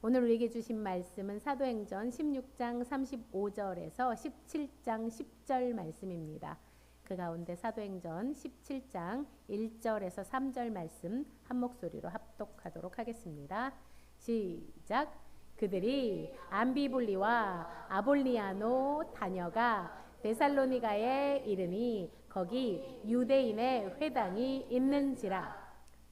오늘 우리에게 주신 말씀은 사도행전 16장 35절에서 17장 10절 말씀입니다. 그 가운데 사도행전 17장 1절에서 3절 말씀 한 목소리로 합독하도록 하겠습니다. 시작. 그들이 암비볼리와 아볼리아노 다녀가 데살로니가에 이르니 거기 유대인의 회당이 있는지라.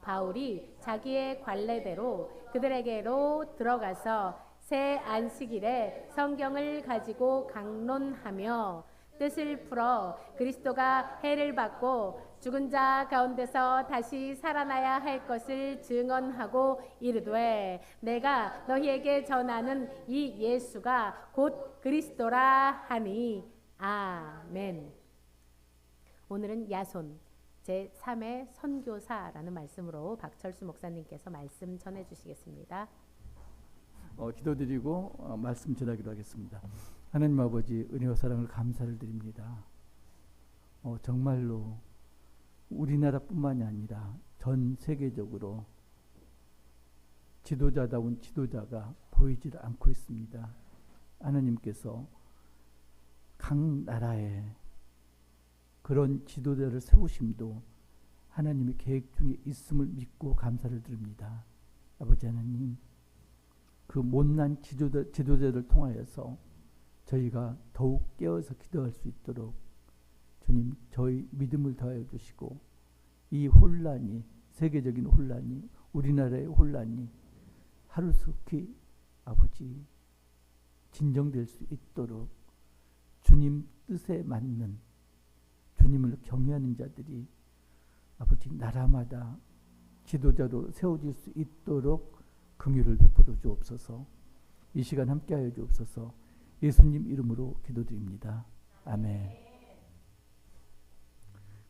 바울이 자기의 관례대로 그들에게로 들어가서 새 안식일에 성경을 가지고 강론하며 뜻을 풀어 그리스도가 해를 받고 죽은 자 가운데서 다시 살아나야 할 것을 증언하고 이르되 내가 너희에게 전하는 이 예수가 곧 그리스도라 하니 아멘. 오늘은 야손 제3의 선교사라는 말씀으로 박철수 목사님께서 말씀 전해 주시겠습니다. 기도드리고 말씀 전하기로 하겠습니다. 하나님 아버지, 은혜와 사랑을 감사를 드립니다. 정말로 우리나라뿐만이 아니라 전 세계적으로 지도자다운 지도자가 보이질 않고 있습니다. 하나님께서 각 나라에 그런 지도자를 세우심도 하나님의 계획 중에 있음을 믿고 감사를 드립니다. 아버지 하나님, 그 못난 지도자를 통하여서 저희가 더욱 깨어서 기도할 수 있도록 주님 저희 믿음을 더하여 주시고 이 혼란이, 세계적인 혼란이, 우리나라의 혼란이 하루속히 아버지 진정될 수 있도록 주님 뜻에 맞는, 주님을 경외하는 자들이 아버지 나라마다 지도자로 세워질 수 있도록 긍휼을 베풀어 주옵소서. 이 시간 함께하여 주옵소서. 예수님 이름으로 기도드립니다. 아멘.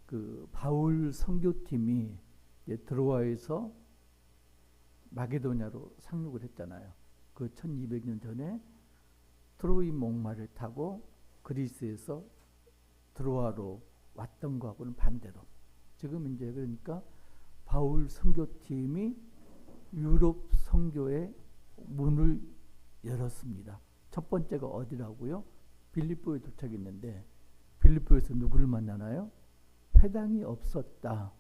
그 바울 선교팀이 드로아에서 마게도냐로 상륙을 했잖아요. 그 1200년 전에 트로이 목마를 타고 그리스에서 드로아로 왔던 거하고는 반대로 지금 이제 그러니까 바울 선교팀이 유럽 선교의 문을 열었습니다. 첫 번째가 어디라고요? 빌립보에 도착했는데 빌립보에서 누구를 만나나요? 회당이 없었다.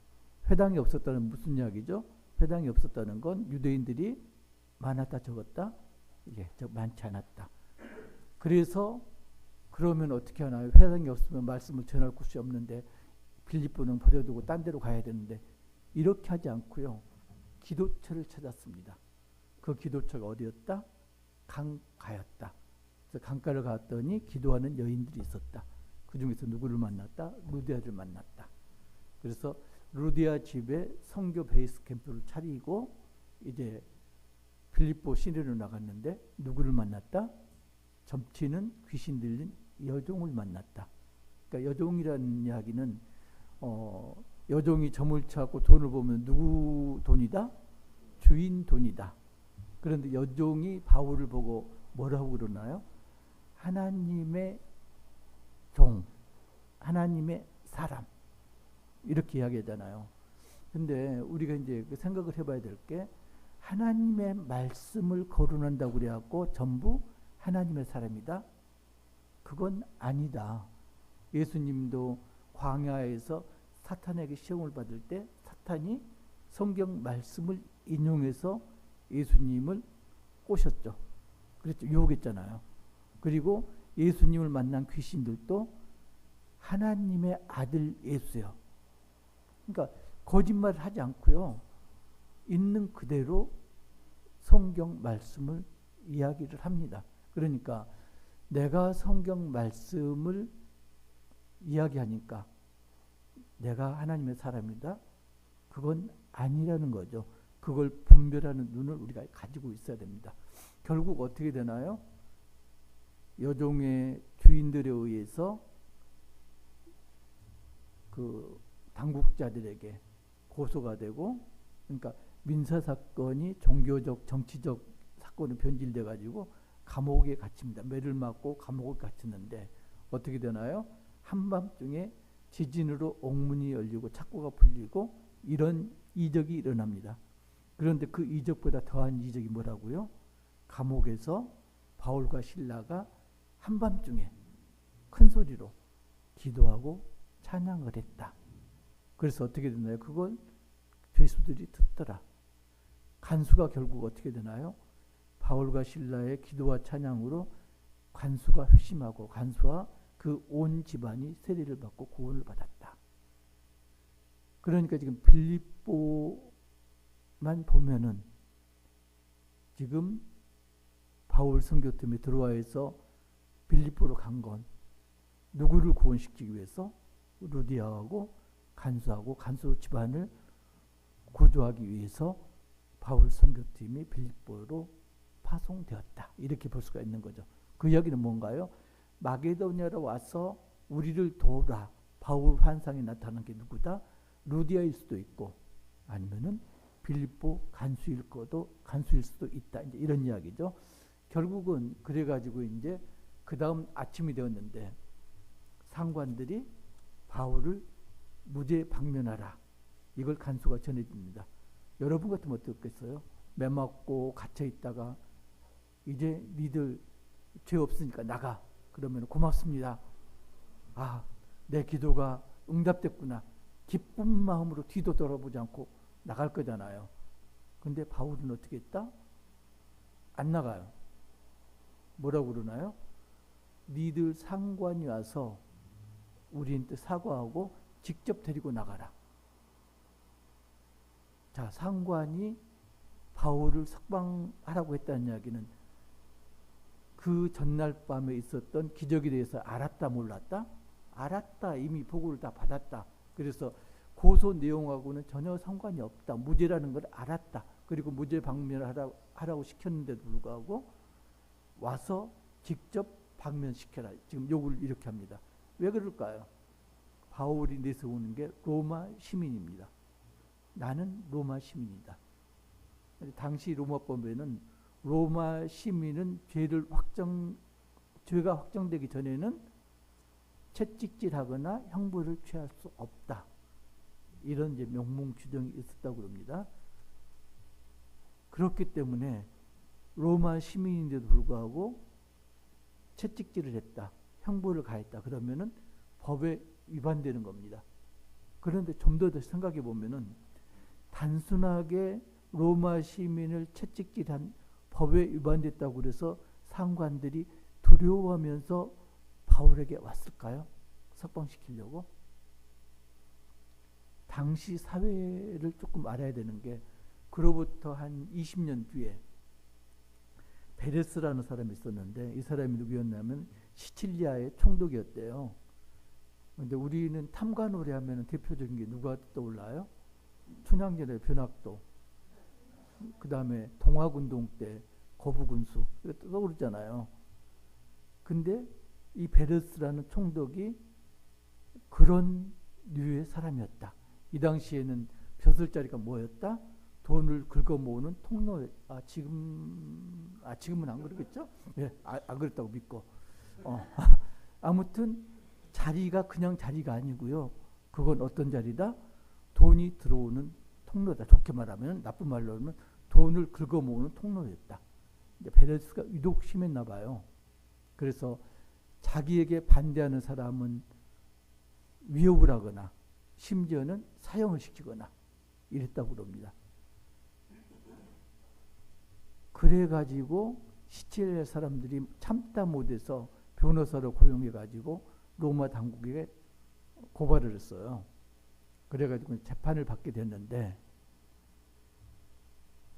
회당이 없었다는 무슨 이야기죠? 회당이 없었다는 건 유대인들이 많았다 적었다? 예, 많지 않았다. 그래서 그러면 어떻게 하나요? 회당이 없으면 말씀을 전할 곳이 없는데 빌립보는 버려두고 딴 데로 가야 되는데 이렇게 하지 않고요. 기도처를 찾았습니다. 그 기도처가 어디였다? 강가였다. 그래서 강가를 갔더니 기도하는 여인들이 있었다. 그 중에서 누구를 만났다? 루디아를 만났다. 그래서 루디아 집에 선교 베이스 캠프를 차리고 이제 빌립보 시내로 나갔는데 누구를 만났다? 점치는 귀신 들린 여종을 만났다. 그러니까 여종이라는 이야기는 여종이 점을 찾고 돈을 보면 누구 돈이다? 주인 돈이다. 그런데 여종이 바울을 보고 뭐라고 그러나요? 하나님의 종, 하나님의 사람 이렇게 이야기하잖아요. 근데 우리가 이제 생각을 해봐야 될 게 하나님의 말씀을 거론한다고 그래갖고 전부 하나님의 사람이다? 그건 아니다. 예수님도 광야에서 사탄에게 시험을 받을 때 사탄이 성경 말씀을 인용해서 예수님을 꼬셨죠. 그랬죠. 유혹했잖아요. 그리고 예수님을 만난 귀신들도 하나님의 아들 예수요. 그러니까 거짓말을 하지 않고요. 있는 그대로 성경 말씀을 이야기를 합니다. 그러니까 내가 성경 말씀을 이야기하니까 내가 하나님의 사람이다? 그건 아니라는 거죠. 그걸 분별하는 눈을 우리가 가지고 있어야 됩니다. 결국 어떻게 되나요? 여종의 주인들에 의해서 그 당국자들에게 고소가 되고, 그러니까 민사사건이 종교적, 정치적 사건으로 변질돼 가지고 감옥에 갇힙니다. 매를 맞고 감옥에 갇혔는데 어떻게 되나요? 한밤중에 지진으로 옥문이 열리고 창고가 풀리고 이런 이적이 일어납니다. 그런데 그 이적보다 더한 이적이 뭐라고요? 감옥에서 바울과 실라가 한밤중에 큰 소리로 기도하고 찬양을 했다. 그래서 어떻게 되나요? 그걸 죄수들이 듣더라. 간수가 결국 어떻게 되나요? 바울과 실라의 기도와 찬양으로 간수가 회심하고 간수와 그 온 집안이 세례를 받고 구원을 받았다. 그러니까 지금 빌립보만 보면은 지금 바울 선교팀에 들어와서 빌립보로 간 건 누구를 구원시키기 위해서? 루디아하고 간수하고 간수 집안을 구조하기 위해서 바울 선교팀이 빌립보로 파송되었다. 이렇게 볼 수가 있는 거죠. 그 이야기는 뭔가요? 마게도냐로 와서 우리를 도우라. 바울 환상이 나타난 게 누구다? 루디아일 수도 있고 아니면은 빌립보 간수일 수도 있다. 이제 이런 이야기죠. 결국은 그래가지고 이제 그 다음 아침이 되었는데 상관들이 바울을 무죄 방면하라. 이걸 간수가 전해줍니다. 여러분 같으면 어떻겠어요? 매 맞고 갇혀 있다가 이제 니들 죄 없으니까 나가. 그러면 고맙습니다. 아, 내 기도가 응답됐구나. 기쁜 마음으로 뒤도 돌아보지 않고 나갈 거잖아요. 근데 바울은 어떻게 했다? 안 나가요. 뭐라고 그러나요? 니들 상관이 와서 우리한테 사과하고 직접 데리고 나가라. 자, 상관이 바울을 석방하라고 했다는 이야기는 그 전날 밤에 있었던 기적에 대해서 알았다 몰랐다? 알았다. 이미 보고를 다 받았다. 그래서 고소 내용하고는 전혀 상관이 없다. 무죄라는 걸 알았다. 그리고 무죄 방면하라고 시켰는데도 불구하고 와서 직접 방면시켜라. 지금 요구를 이렇게 합니다. 왜 그럴까요? 바울이 내세우는 게 로마 시민입니다. 나는 로마 시민이다. 당시 로마법에는 로마 시민은 죄가 확정되기 전에는 채찍질하거나 형벌을 취할 수 없다. 이런 이제 명문 규정이 있었다고 합니다. 그렇기 때문에 로마 시민인데도 불구하고 채찍질을 했다. 형벌을 가했다. 그러면은 법에 위반되는 겁니다. 그런데 좀 더 생각해 보면은 단순하게 로마 시민을 채찍질한 법에 위반됐다고 그래서 상관들이 두려워하면서 바울에게 왔을까요? 석방시키려고? 당시 사회를 조금 알아야 되는 게 그로부터 한 20년 뒤에 베레스라는 사람이 있었는데 이 사람이 누구였냐면 시칠리아의 총독이었대요. 근데 우리는 탐관오래 하면 대표적인 게 누가 떠올라요? 춘향전의 변학도, 그 다음에 동학운동 때 거부군수 떠오르잖아요. 근데 이 베레스라는 총독이 그런 류의 사람이었다. 이 당시에는 벼슬자리가 뭐였다? 돈을 긁어 모으는 통로. 지금은 안 그러겠죠? 예, 안 그랬다고 믿고. 아무튼 자리가 그냥 자리가 아니고요. 그건 어떤 자리다? 돈이 들어오는 통로다. 좋게 말하면, 나쁜 말로 하면 돈을 긁어 모으는 통로였다. 이제 베레스가 유독 심했나 봐요. 그래서 자기에게 반대하는 사람은 위협을 하거나 심지어는 사형을 시키거나 이랬다고 그럽니다. 그래가지고 시칠리아 사람들이 참다 못해서 변호사를 고용해가지고 로마 당국에게 고발을 했어요. 그래가지고 재판을 받게 됐는데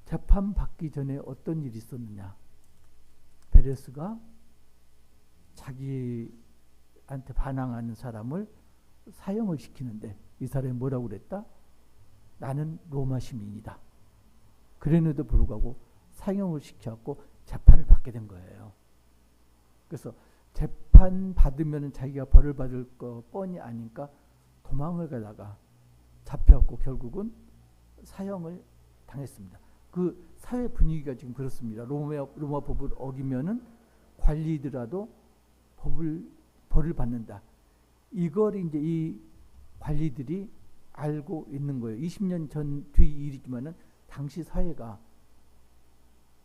재판 받기 전에 어떤 일이 있었느냐. 베레스가 자기한테 반항하는 사람을 사형을 시키는데 이 사람이 뭐라고 그랬다? 나는 로마 시민이다. 그랬는데도 불구하고 사형을 시켜갖고 재판을 받게 된 거예요. 그래서 재판 받으면 자기가 벌을 받을 거 뻔히 아니까 도망을 가다가 잡혀갖고 결국은 사형을 당했습니다. 그 사회 분위기가 지금 그렇습니다. 로마 법을 어기면은 관리더라도 벌을 받는다. 이걸 이제 이 관리들이 알고 있는 거예요. 20년 전 뒤 일이지만은 당시 사회가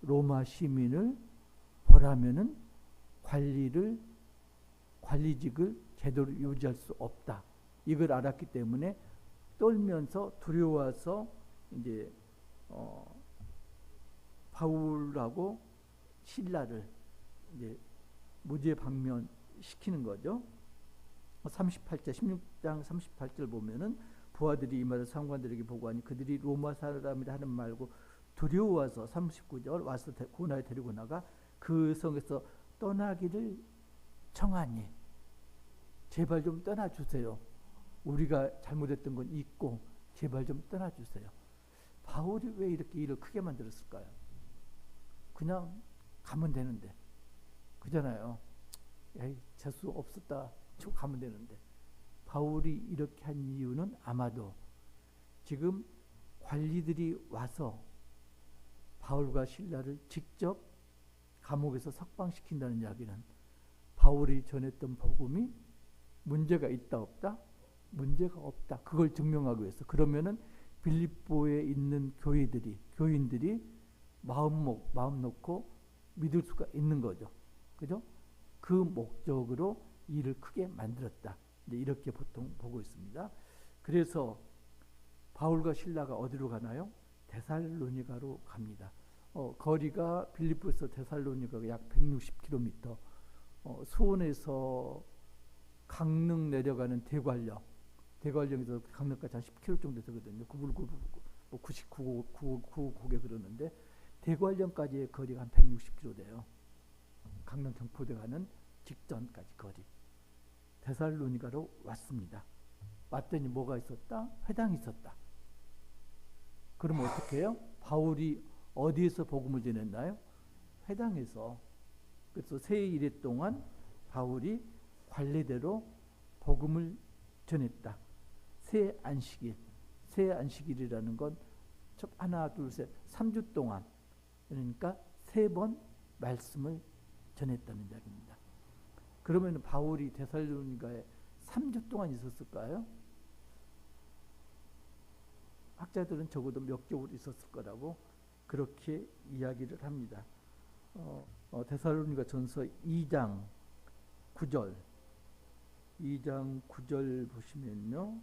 로마 시민을 벌하면은 관리직을 제대로 유지할 수 없다. 이걸 알았기 때문에 떨면서 두려워서 이제 바울하고 실라를 이제 무죄 방면시키는 거죠. 38절 16장 38절 보면은 부하들이 이 말을 상관들에게 보고하니 그들이 로마 사람이라 하는 말고 두려워서 39절 와서 고나에 데리고 나가 그 성에서 떠나기를 청하니 제발 좀 떠나주세요. 우리가 잘못했던 건 있고 제발 좀 떠나주세요. 바울이 왜 이렇게 일을 크게 만들었을까요? 그냥 가면 되는데 그잖아요. 에이, 재수 없었다 치고 가면 되는데 바울이 이렇게 한 이유는 아마도 지금 관리들이 와서 바울과 실라를 직접 감옥에서 석방시킨다는 이야기는 바울이 전했던 복음이 문제가 있다 없다? 문제가 없다. 그걸 증명하기 위해서. 그러면은 빌립보에 있는 교인들이 마음 놓고 믿을 수가 있는 거죠. 그죠? 그 목적으로 일을 크게 만들었다. 이렇게 보통 보고 있습니다. 그래서 바울과 실라가 어디로 가나요? 데살로니가로 갑니다. 거리가 빌립보에서 데살로니가가 약 160km, 수원에서 강릉 내려가는 대관령에서 강릉까지 한 10km 정도 되거든요. 99고개 그러는데 대관령까지의 거리가 한 160km 돼요. 강릉 경포대 가는 직전까지 거리. 데살로니가로 왔습니다. 왔더니 뭐가 있었다? 회당이 있었다. 그럼 어떻게 해요? 바울이 어디에서 복음을 전했나요? 회당에서. 그래서 세 일해 동안 바울이 관례대로 복음을 전했다. 새 안식일이라는 건 하나, 둘, 셋, 3주 동안 그러니까 3번 말씀을 전했다는 이야기입니다. 그러면 바울이 데살로니가에 3주 동안 있었을까요? 학자들은 적어도 몇 개월 있었을 거라고 그렇게 이야기를 합니다. 데살로니가 전서 2장 9절 보시면요.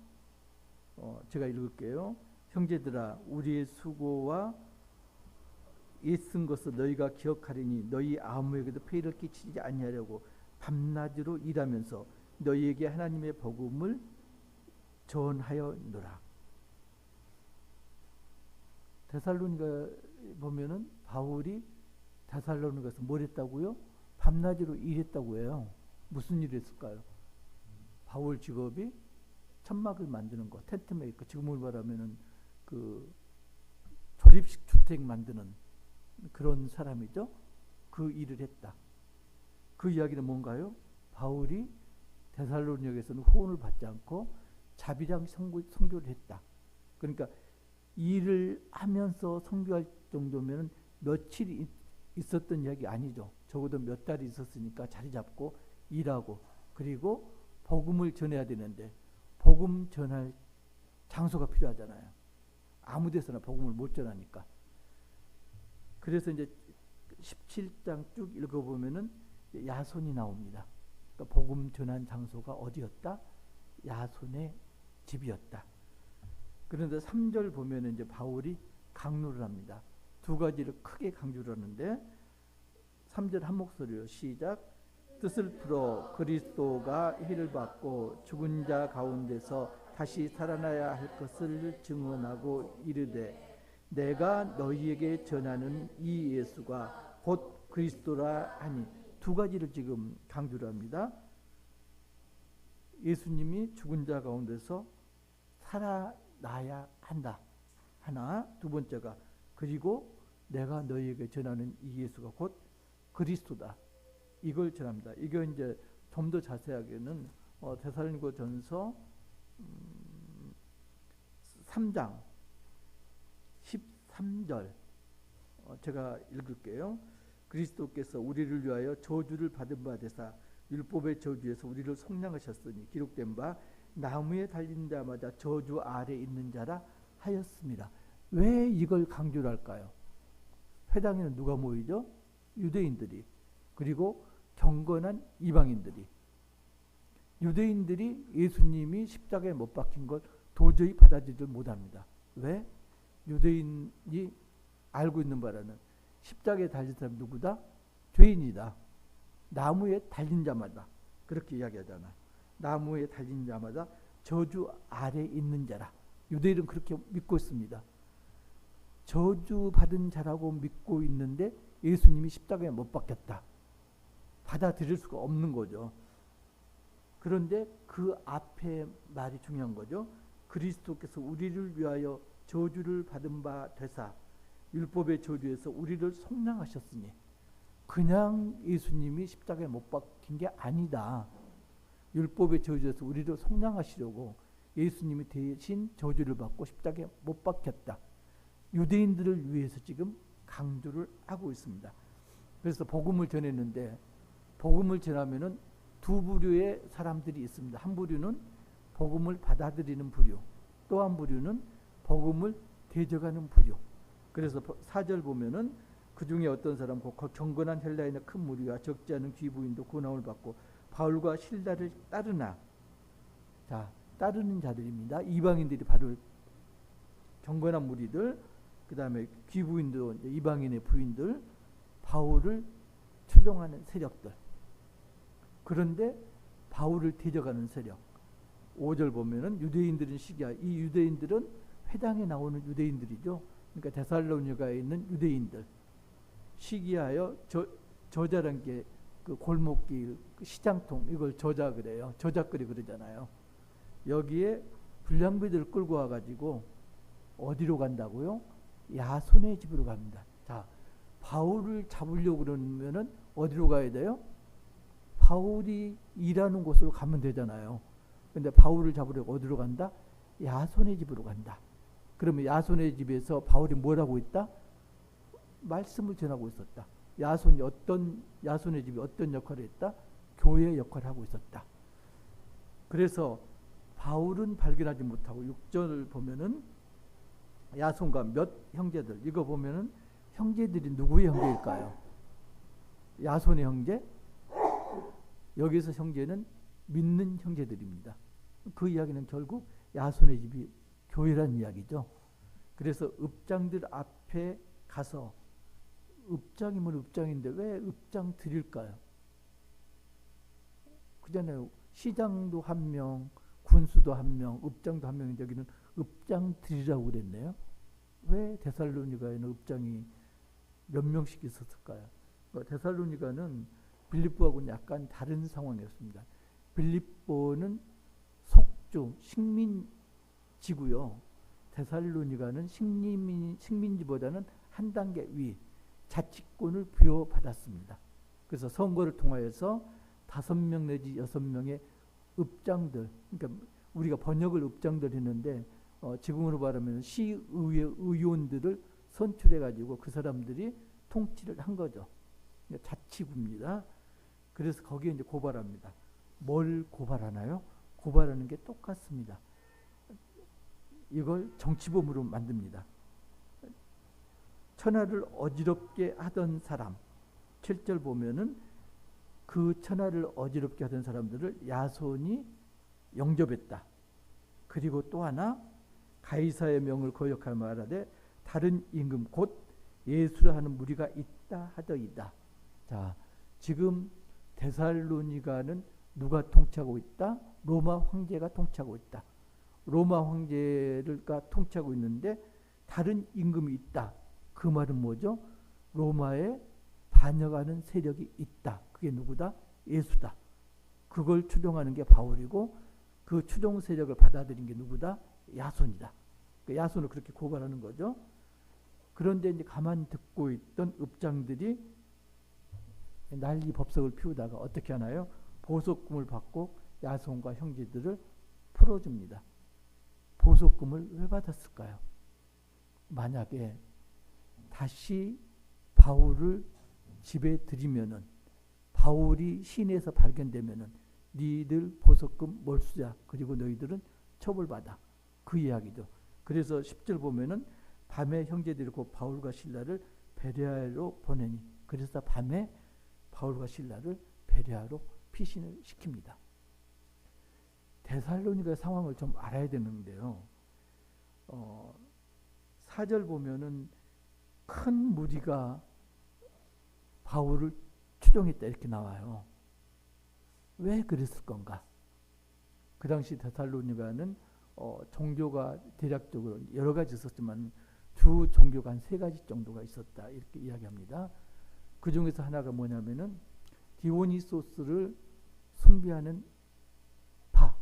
제가 읽을게요. 형제들아 우리의 수고와 애쓴 것을 너희가 기억하리니 너희 아무에게도 폐를 끼치지 아니하려고 밤낮으로 일하면서 너희에게 하나님의 복음을 전하여노라. 데살로니가 보면은 바울이 데살로니가에서 뭘 했다고요? 밤낮으로 일했다고 해요. 무슨 일을 했을까요? 바울 직업이 천막을 만드는 거, 텐트 메이커, 지금으로 말하면은 그 조립식 주택 만드는 그런 사람이죠. 그 일을 했다. 그 이야기는 뭔가요? 바울이 데살로니가에서는 후원을 받지 않고 자비랑 선교를 했다. 그러니까 일을 하면서 선교할 정도면 며칠 있었던 이야기 아니죠. 적어도 몇 달이 있었으니까 자리 잡고 일하고 그리고 복음을 전해야 되는데 복음 전할 장소가 필요하잖아요. 아무 데서나 복음을 못 전하니까. 그래서 이제 17장 쭉 읽어보면은 야손이 나옵니다. 그러니까 복음 전한 장소가 어디였다? 야손의 집이었다. 그런데 3절 보면은 이제 바울이 강조를 합니다. 두 가지를 크게 강조를 하는데 3절 한 목소리로 시작. 뜻을 풀어 그리스도가 해를 받고 죽은 자 가운데서 다시 살아나야 할 것을 증언하고 이르되 내가 너희에게 전하는 이 예수가 곧 그리스도라 하니 두 가지를 지금 강조를 합니다. 예수님이 죽은 자 가운데서 살아나야 한다. 하나, 두 번째가 그리고 내가 너희에게 전하는 이 예수가 곧 그리스도다. 이걸 전합니다. 이게 이제 좀 더 자세하게는 데살로니가전서 3장 13절 제가 읽을게요. 그리스도께서 우리를 위하여 저주를 받은 바 되사 율법의 저주에서 우리를 속량하셨으니 기록된 바 나무에 달린 자마다 저주 아래 있는 자라 하였습니다. 왜 이걸 강조를 할까요? 회당에는 누가 모이죠? 유대인들이. 그리고 경건한 이방인들이. 유대인들이 예수님이 십자가에 못 박힌 걸 도저히 받아들이지 못합니다. 왜? 유대인이 알고 있는 바라는 십자가에 달린 사람 누구다? 죄인이다. 나무에 달린 자마다. 그렇게 이야기하잖아. 나무에 달린 자마다 저주 아래 있는 자라. 유대인은 그렇게 믿고 있습니다. 저주받은 자라고 믿고 있는데 예수님이 십자가에 못 박혔다. 받아들일 수가 없는 거죠. 그런데 그 앞에 말이 중요한 거죠. 그리스도께서 우리를 위하여 저주를 받은 바 되사 율법의 저주에서 우리를 속량하셨으니, 그냥 예수님이 십자가에 못 박힌 게 아니다. 율법의 저주에서 우리를 속량하시려고 예수님이 대신 저주를 받고 십자가에 못 박혔다. 유대인들을 위해서 지금 강조를 하고 있습니다. 그래서 복음을 전했는데, 복음을 전하면은 두 부류의 사람들이 있습니다. 한 부류는 복음을 받아들이는 부류, 또 한 부류는 복음을 대적하는 부류. 그래서 4절 보면은 그 중에 어떤 사람, 경건한 헬라인의 큰 무리와 적지 않은 귀부인도 고난을 받고 바울과 실라를 따르나. 자, 따르는 자들입니다. 이방인들이 바로 경건한 무리들, 그 다음에 귀부인도 이방인의 부인들, 바울을 추종하는 세력들. 그런데 바울을 대적하는 세력. 5절 보면은 유대인들은 시기야. 이 유대인들은 회당에 나오는 유대인들이죠. 그러니까 데살로니가에 있는 유대인들. 시기하여 저자란 게 그 골목길, 그 시장통, 이걸 저자 그래요. 저작거리 그러잖아요. 여기에 불량배들을 끌고 와가지고 어디로 간다고요? 야손의 집으로 갑니다. 자, 바울을 잡으려고 그러면은 어디로 가야 돼요? 바울이 일하는 곳으로 가면 되잖아요. 근데 바울을 잡으려고 어디로 간다? 야손의 집으로 간다. 그러면 야손의 집에서 바울이 뭘 하고 있다? 말씀을 전하고 있었다. 야손의 집이 어떤 역할을 했다? 교회 역할을 하고 있었다. 그래서 바울은 발견하지 못하고 6절을 보면은 야손과 몇 형제들, 이거 보면은 형제들이 누구의 형제일까요? 야손의 형제? 여기서 형제는 믿는 형제들입니다. 그 이야기는 결국 야손의 집이 교회란 이야기죠. 그래서 읍장들 앞에 가서, 읍장이면 읍장인데 왜 읍장 드릴까요? 그잖아요. 시장도 한 명, 군수도 한 명, 읍장도 한 명인데 여기는 읍장 드리라고 그랬네요. 왜 데살로니가에는 읍장이 몇 명씩 있었을까요? 데살로니가는 빌립보하고는 약간 다른 상황이었습니다. 빌립보는 속주, 식민지고요. 데살로니가는 식민지보다는 한 단계 위, 자치권을 부여받았습니다. 그래서 선거를 통하여서 5명 내지 6명의 읍장들, 그러니까 우리가 번역을 읍장들 했는데 지금으로 말하면 시의회 의원들을 선출해가지고 그 사람들이 통치를 한 거죠. 자치구입니다. 그래서 거기에 이제 고발합니다. 뭘 고발하나요? 고발하는 게 똑같습니다. 이걸 정치범으로 만듭니다. 천하를 어지럽게 하던 사람, 7절 보면은 그 천하를 어지럽게 하던 사람들을 야손이 영접했다. 그리고 또 하나, 가이사의 명을 거역하여 말하되 다른 임금 곧 예수라 하는 무리가 있다 하더이다. 자, 지금 데살로니가는 누가 통치하고 있다? 로마 황제가 통치하고 있다. 로마 황제가 통치하고 있는데 다른 임금이 있다. 그 말은 뭐죠? 로마에 반역하는 세력이 있다. 그게 누구다? 예수다. 그걸 추종하는 게 바울이고, 그 추종 세력을 받아들인 게 누구다? 야손이다. 야손을 그렇게 고발하는 거죠. 그런데 이제 가만 듣고 있던 읍장들이 난리 법석을 피우다가 어떻게 하나요? 보석금을 받고 야손과 형제들을 풀어줍니다. 보석금을 왜 받았을까요? 만약에 다시 바울을 집에 들이면은, 바울이 시내에서 발견되면은 니들 보석금 몰수자, 그리고 너희들은 처벌받아. 그 이야기죠. 그래서 10절 보면은 밤에 형제들이 곧 바울과 실라를 베레아로 보내니. 그래서 밤에 바울과 실라를 베레아로 피신을 시킵니다. 데살로니가 상황을 좀 알아야 되는데요. 4절 보면은 큰 무리가 바울을 추종했다 이렇게 나와요. 왜 그랬을 건가? 그 당시 데살로니가는 종교가 대략적으로 여러 가지 있었지만 주 종교가 한 3가지 정도가 있었다 이렇게 이야기합니다. 그 중에서 하나가 뭐냐면은 디오니소스를 숭배하는 파.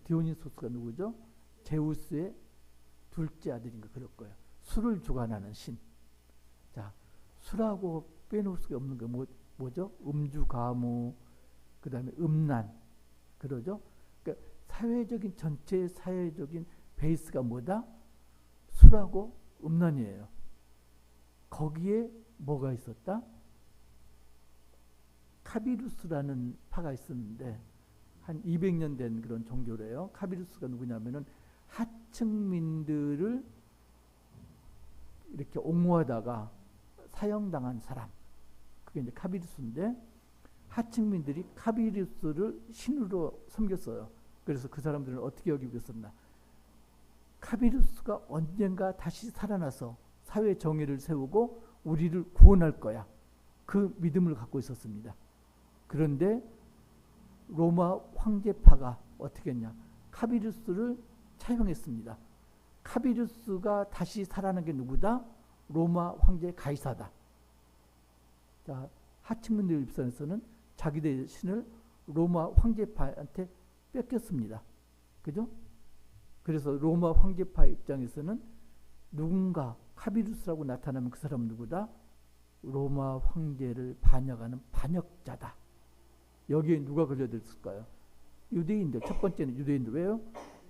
디오니소스가 누구죠? 제우스의 둘째 아들인가 그럴 거예요. 술을 주관하는 신. 자, 술하고 빼놓을 수가 없는 게 뭐죠? 음주, 가무, 그 다음에 음란, 그러죠? 그러니까 전체 사회적인 베이스가 뭐다? 술하고 음란이에요. 거기에 뭐가 있었다? 카비루스라는 파가 있었는데 한 200년 된 그런 종교래요. 카비루스가 누구냐면은 하층민들을 이렇게 옹호하다가 사형당한 사람. 그게 이제 카비루스인데 하층민들이 카비루스를 신으로 섬겼어요. 그래서 그 사람들은 어떻게 여기고 있었나? 카비루스가 언젠가 다시 살아나서 사회 정의를 세우고 우리를 구원할 거야. 그 믿음을 갖고 있었습니다. 그런데 로마 황제파가 어떻게 했냐? 카비루스를 차용했습니다. 카비루스가 다시 살아난 게 누구다? 로마 황제 가이사다. 자, 하층민들 입장에서는 자기들의 신을 로마 황제파한테 뺏겼습니다. 그죠? 그래서 로마 황제파 입장에서는 누군가 카비루스라고 나타나면 그 사람은 누구다? 로마 황제를 반역하는 반역자다. 여기에 누가 걸려들었을까요? 유대인들. 첫 번째는 유대인들. 왜요?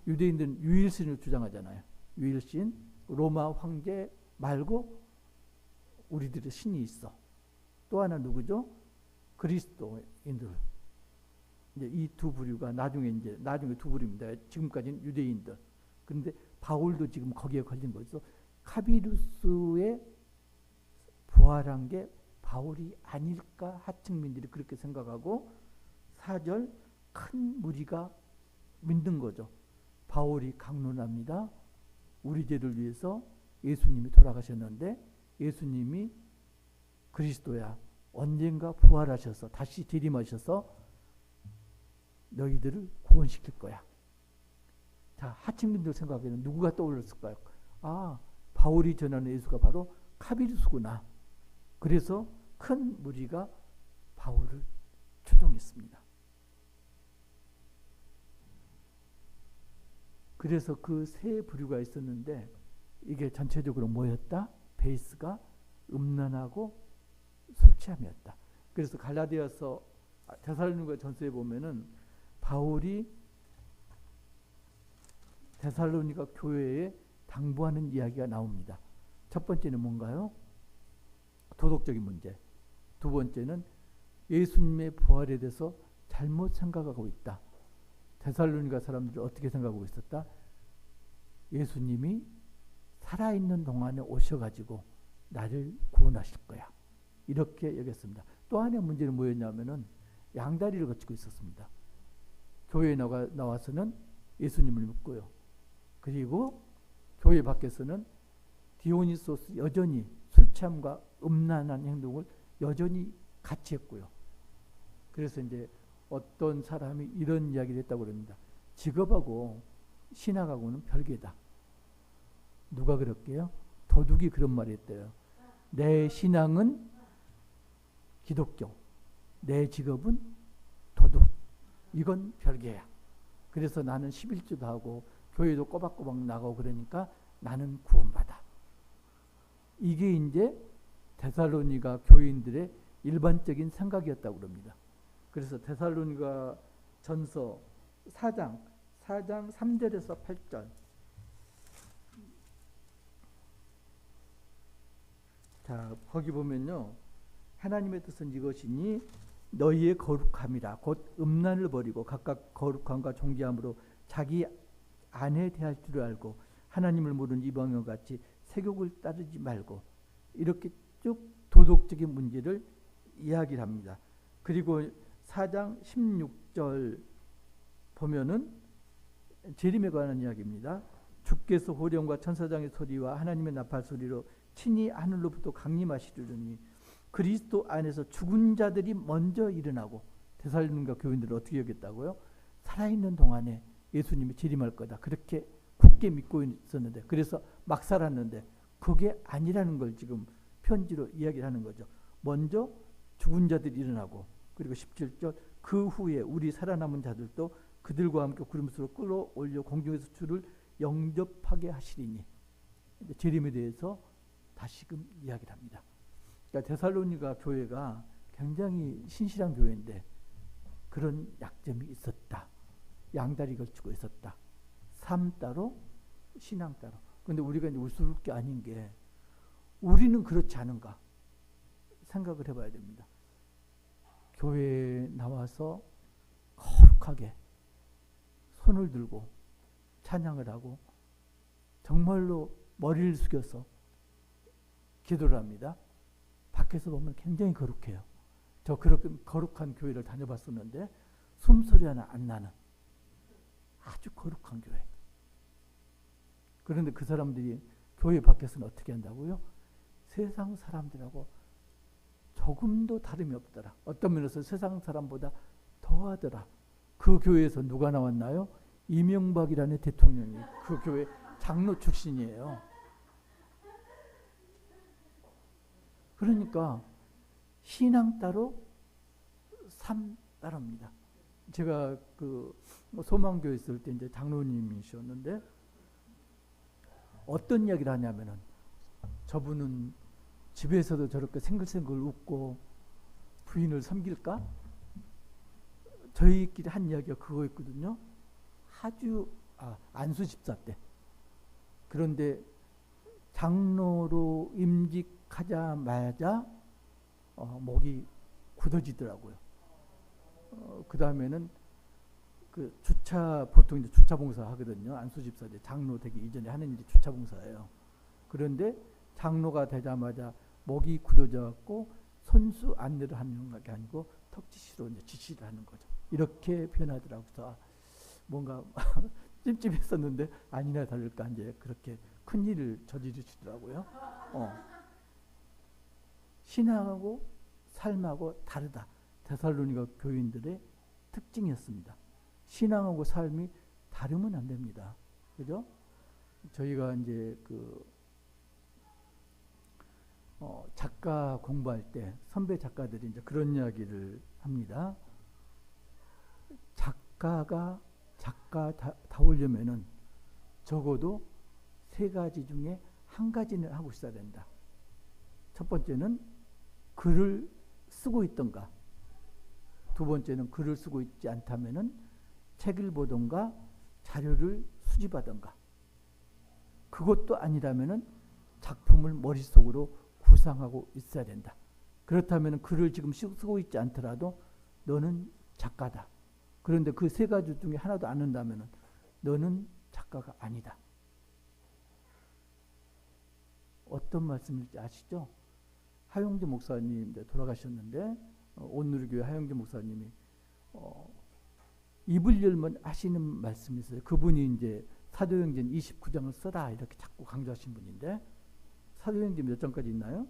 유대인들은 유일신을 주장하잖아요. 유일신. 로마 황제 말고 우리들의 신이 있어. 또 하나 누구죠? 그리스도인들. 이제 이 두 부류가 나중에 두 부류입니다. 지금까지는 유대인들. 그런데 바울도 지금 거기에 걸린 거죠. 카비루스의 부활한 게 바울이 아닐까 하층민들이 그렇게 생각하고 4절 큰 무리가 믿는 거죠. 바울이 강론합니다. 우리 죄를 위해서 예수님이 돌아가셨는데 예수님이 그리스도야 언젠가 부활하셔서 다시 재림하셔서 너희들을 구원시킬 거야. 자, 하층민들 생각에는 누구가 떠올랐을까요? 아, 바울이 전하는 예수가 바로 카비루스구나. 그래서 큰 무리가 바울을 추종했습니다. 그래서 그 세 부류가 있었는데 이게 전체적으로 뭐였다? 베이스가 음란하고 술 취함이었다. 그래서 갈라디아서 데살로니가 전서에 보면은 바울이 데살로니가 교회에 당부하는 이야기가 나옵니다. 첫 번째는 뭔가요? 도덕적인 문제. 두 번째는 예수님의 부활에 대해서 잘못 생각하고 있다. 데살로니가 사람들이 어떻게 생각하고 있었다? 예수님이 살아있는 동안에 오셔가지고 나를 구원하실 거야. 이렇게 여겼습니다. 또 하나의 문제는 뭐였냐면은 양다리를 거치고 있었습니다. 교회에 나와서는 예수님을 믿고요. 그리고 교회 밖에서는 디오니소스 여전히 술 취함과 음란한 행동을 여전히 같이 했고요. 그래서 이제 어떤 사람이 이런 이야기를 했다고 그럽니다. 직업하고 신학하고는 별개다. 누가 그럴게요? 도둑이 그런 말을 했대요. 내 신앙은 기독교, 내 직업은 도둑. 이건 별개야. 그래서 나는 11조도 하고 교회도 꼬박꼬박 나가고 그러니까 나는 구원받아. 이게 이제 데살로니가 교인들의 일반적인 생각이었다고 그럽니다. 그래서 데살로니가 전서 4장 3절에서 8절. 자, 거기 보면요. 하나님의 뜻은 이것이니 너희의 거룩함이라 곧 음란을 버리고 각각 거룩함과 존귀함으로 자기 아내 대할 줄을 알고 하나님을 모르는 이방인과 같이 세욕을 따르지 말고 이렇게 쭉 도덕적인 문제를 이야기를 합니다. 그리고 4장 16절 보면은 재림에 관한 이야기입니다. 주께서 호령과 천사장의 소리와 하나님의 나팔 소리로 친히 하늘로부터 강림하시리니 그리스도 안에서 죽은 자들이 먼저 일어나고, 데살로니가 교인들을 어떻게 여겼다고요? 살아있는 동안에 예수님이 재림할 거다, 그렇게 굳게 믿고 있었는데, 그래서 막 살았는데 그게 아니라는 걸 지금 편지로 이야기를 하는 거죠. 먼저 죽은 자들이 일어나고, 그리고 17절 그 후에 우리 살아남은 자들도 그들과 함께 구름으로 끌어올려 공중에서 주를 영접하게 하시리니, 재림에 대해서 다시금 이야기를 합니다. 그러니까 데살로니가 교회가 굉장히 신실한 교회인데 그런 약점이 있었다. 양다리 걸치고 있었다. 삶 따로 신앙 따로. 그런데 우리가 이제 우스울 게 아닌 게, 우리는 그렇지 않은가 생각을 해봐야 됩니다. 교회에 나와서 거룩하게 손을 들고 찬양을 하고 정말로 머리를 숙여서 기도를 합니다. 밖에서 보면 굉장히 거룩해요. 저 그렇게 거룩한 교회를 다녀봤었는데 숨소리 하나 안 나는 아주 거룩한 교회. 그런데 그 사람들이 교회 밖에서는 어떻게 한다고요? 세상 사람들하고 조금도 다름이 없더라. 어떤 면에서 세상 사람보다 더하더라. 그 교회에서 누가 나왔나요? 이명박이라는 대통령이 그 교회 장로 출신이에요. 그러니까 신앙 따로 삶 따로입니다. 제가 그 소망교회 있을 때 이제 장로님이셨는데 어떤 이야기를 하냐면은, 저분은 집에서도 저렇게 생글생글 웃고 부인을 섬길까? 저희끼리 한 이야기가 그거였거든요. 아주 안수 집사 때. 그런데 장로로 임직하자마자 목이 굳어지더라고요. 그 다음에는 그 주차, 보통 이제 주차 봉사 하거든요. 안수 집사 때 장로 되기 이전에 하는 일이 주차 봉사예요. 그런데 장로가 되자마자 목이 굳어져 갖고 손수 안내를 하는 게 아니고 턱지시로 이제 지시를 하는 거죠. 이렇게 변하더라고요. 그래서 뭔가 찜찜했었는데 아니나 다를까 이제 그렇게 큰 일을 저지르시더라고요. 신앙하고 삶하고 다르다. 데살로니가 교인들의 특징이었습니다. 신앙하고 삶이 다르면 안 됩니다. 그죠? 저희가 이제 작가 공부할 때 선배 작가들이 이제 그런 이야기를 합니다. 작가다우려면은 적어도 3가지 중에 한 가지는 하고 있어야 된다. 첫 번째는 글을 쓰고 있던가, 두 번째는 글을 쓰고 있지 않다면은 책을 보던가 자료를 수집하던가, 그것도 아니라면은 작품을 머릿속으로 구상하고 있어야 된다. 그렇다면 글을 지금 쓰고 있지 않더라도 너는 작가다. 그런데 그 3가지 중에 하나도 안 한다면 너는 작가가 아니다. 어떤 말씀일지 아시죠? 하용재 목사님 돌아가셨는데 온누리교회 하용재 목사님이 입을 열면 하시는 말씀이 있어요. 그분이 이제 사도행전 29장을 써라 이렇게 자꾸 강조하신 분인데, 사도행전 몇 장까지 있나요?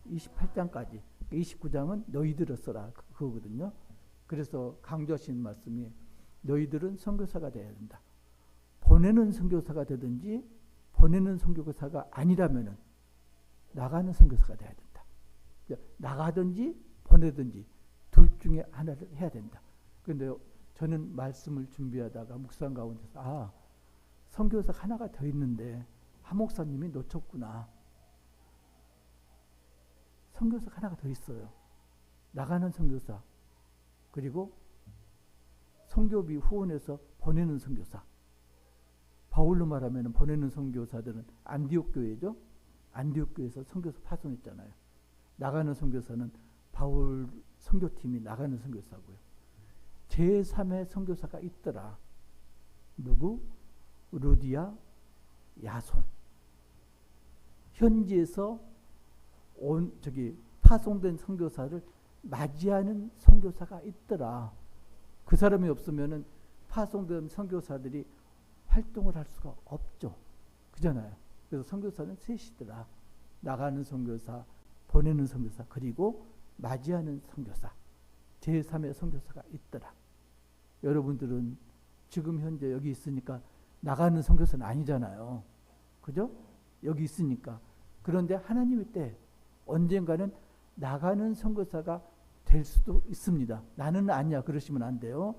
28장까지. 29장은 너희들을 써라 그거거든요. 그래서 강조하신 말씀이 너희들은 선교사가 되어야 된다. 보내는 선교사가 되든지 보내는 선교사가 아니라면은 나가는 선교사가 되어야 된다. 나가든지 보내든지 둘 중에 하나를 해야 된다. 그런데 저는 말씀을 준비하다가 묵상 가운데서 선교사가 하나가 더 있는데 한 목사님이 놓쳤구나. 선교사가 하나가 더 있어요. 나가는 선교사, 그리고 선교비 후원해서 보내는 선교사. 바울로 말하면 보내는 선교사들은 안디옥 교회죠. 안디옥 교회에서 선교사 파송했잖아요. 나가는 선교사는 바울 선교팀이 나가는 선교사고요. 제3의 선교사가 있더라. 누구? 루디아, 야손. 현지에서 파송된 선교사를 맞이하는 선교사가 있더라. 그 사람이 없으면은 파송된 선교사들이 활동을 할 수가 없죠. 그잖아요. 그래서 선교사는 셋이더라. 나가는 선교사, 보내는 선교사, 그리고 맞이하는 선교사. 제3의 선교사가 있더라. 여러분들은 지금 현재 여기 있으니까 나가는 선교사는 아니잖아요. 그죠? 여기 있으니까. 그런데 하나님의 때 언젠가는 나가는 선교사가 될 수도 있습니다. 나는 아니야 그러시면 안 돼요.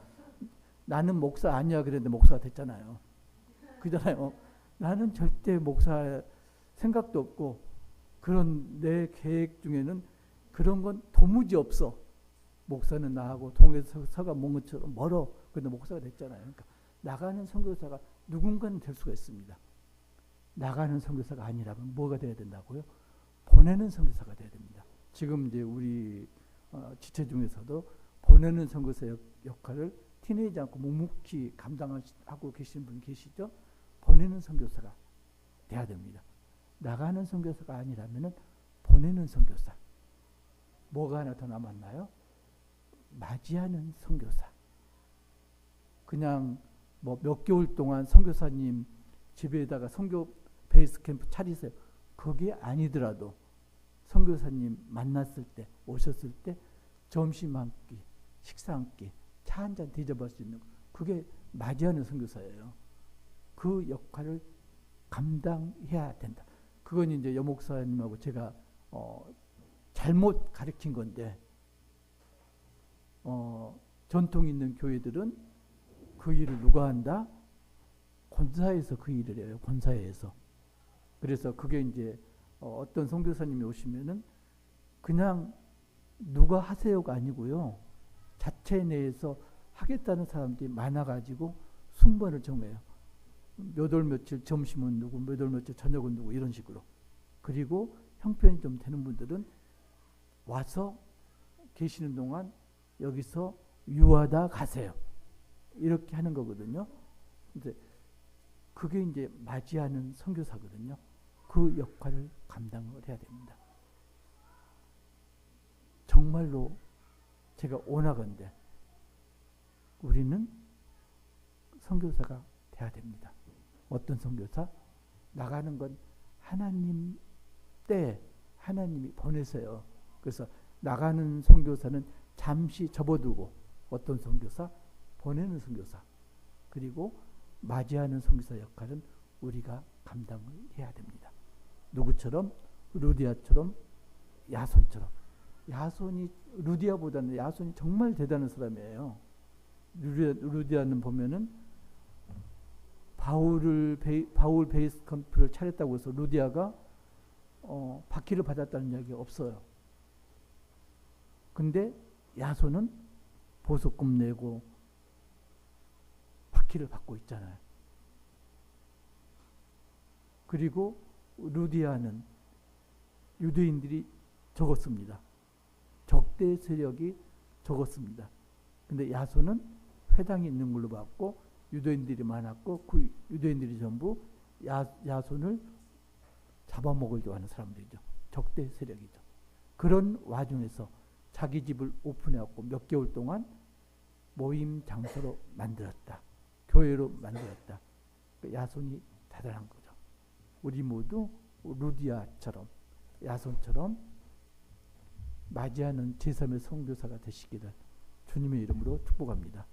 나는 목사 아니야 그랬는데 목사가 됐잖아요. 그잖아요. 나는 절대 목사 생각도 없고 그런 내 계획 중에는 그런 건 도무지 없어. 목사는 나하고 동에서 서가 먼 것처럼 멀어. 그런데 목사가 됐잖아요. 그러니까 나가는 선교사가 누군가는 될 수가 있습니다. 나가는 선교사가 아니라면 뭐가 돼야 된다고요? 보내는 선교사가 돼야 됩니다. 지금 이제 우리 지체 중에서도 보내는 선교사 역할을 티내지 않고 묵묵히 감당하고 계시는 분 계시죠? 보내는 선교사가 돼야 됩니다. 나가는 선교사가 아니라면 보내는 선교사. 뭐가 하나 더 남았나요? 맞이하는 선교사. 그냥 뭐 몇 개월 동안 선교사님 집에다가 선교 베이스 캠프 차리세요. 그게 아니더라도 선교사님 만났을 때, 오셨을 때 점심 한 끼, 식사 한 끼, 차 한 잔 대접할 수 있는 그게 맞이하는 선교사예요. 그 역할을 감당해야 된다. 그건 이제 여목사님하고 제가 잘못 가르친 건데 전통 있는 교회들은 그 일을 누가 한다? 권사에서 그 일을 해요. 권사회에서. 그래서 그게 이제 어떤 선교사님이 오시면은 그냥 누가 하세요가 아니고요. 자체 내에서 하겠다는 사람들이 많아가지고 순번을 정해요. 몇 월 며칠 점심은 누구, 몇 월 며칠 저녁은 누구 이런 식으로. 그리고 형편이 좀 되는 분들은 와서 계시는 동안 여기서 유하다 가세요. 이렇게 하는 거거든요. 근데 그게 이제 맞이하는 선교사거든요. 그 역할을 감당을 해야 됩니다. 정말로 제가 원하건대 우리는 선교사가 돼야 됩니다. 어떤 선교사? 나가는 건 하나님 때 하나님이 보내세요. 그래서 나가는 선교사는 잠시 접어두고 어떤 선교사? 보내는 선교사. 그리고 맞이하는 선교사 역할은 우리가 감당을 해야 됩니다. 누구처럼? 루디아처럼, 야손처럼. 야손이 루디아보다는 야손이 정말 대단한 사람이에요. 루디아는 보면은 바울 베이스 캠프를 차렸다고 해서 루디아가 박해를 받았다는 이야기가 없어요. 근데 야손은 보석금 내고 박해를 받고 있잖아요. 그리고 루디아는 유대인들이 적었습니다. 적대 세력이 적었습니다. 근데 야손은 회당이 있는 걸로 봤고 유대인들이 많았고 그 유대인들이 전부 야손을 잡아먹으려고 하는 사람들이죠. 적대 세력이죠. 그런 와중에서 자기 집을 오픈해갖고 몇 개월 동안 모임 장소로 만들었다. 교회로 만들었다. 야손이 대단한 거죠. 우리 모두 루디아처럼 야손처럼 맞이하는 제3의 선교사가 되시기를 주님의 이름으로 축복합니다.